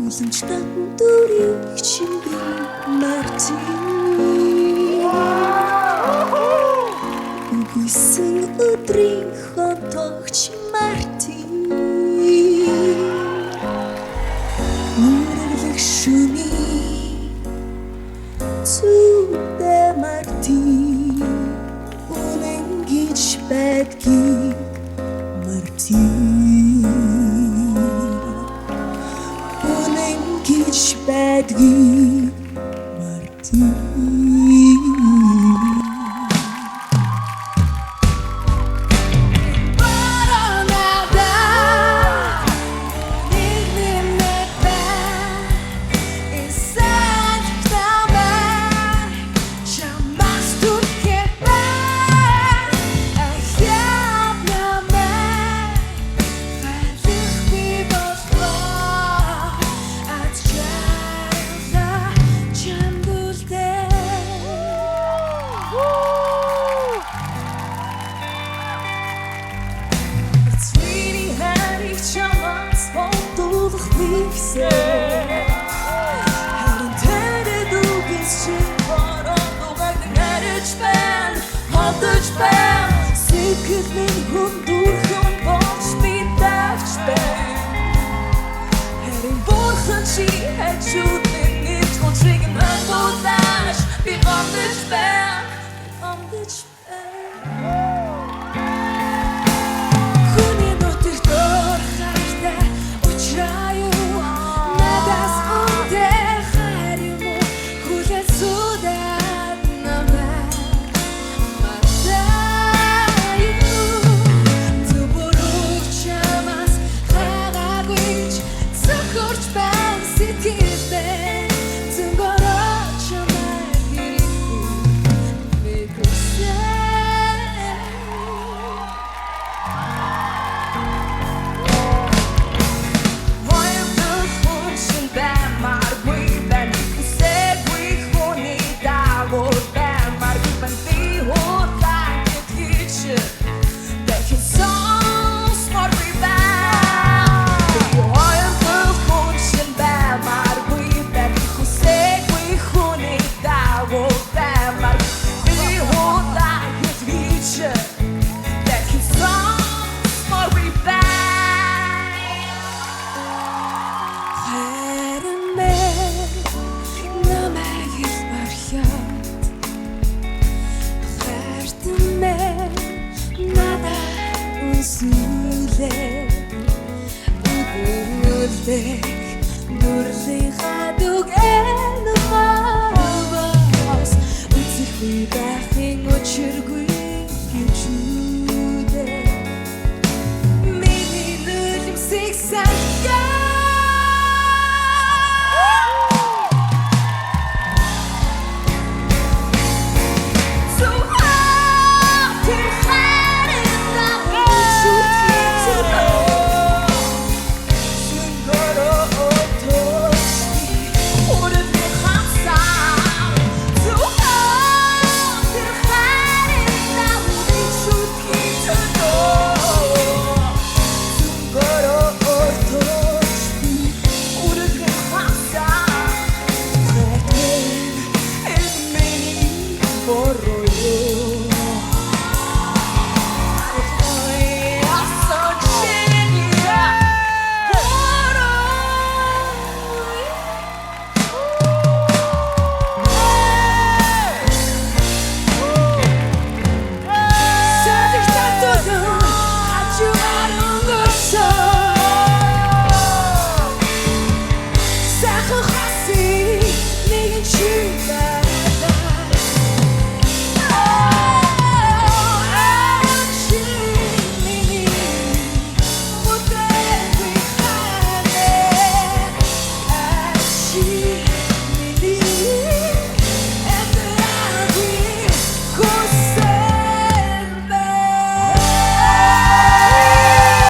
Хүлэмжтэй дөрийг чимбэн мартин Үгүйсэн өдрийн хотогч мартин Үрэрлэх шүний зүдэ мартин Үнэн гэж байдгийг мартин Үнэн гэж байдгийг мартин Харин тэрэд үгээс чи бороо дугайг нариж байна Хадаж байна Сэтгэл минь хүндүрхэн болж би давж байна Харин бурхан чи хажууд минь эд гончиг мандуулаш Би гомдож байна Гомдож байна Хүний нутагт орхайтай Учраа юу Надаас үнтэй хайр юм уу Хүлээн судаад намайг Мартаа юу Зүбөрөг чамаас хайгаагүйч Зөвхөрч байна сэтгэлдээ Зүнгороо чамайг хэрэггүй Мэдрэсэн Нүрлийн хадуг элмаас Үзэхгүй байхын учиргүй хэмжүүдээ Миний нүрэмсийг сахиа Sache rassi, negen chula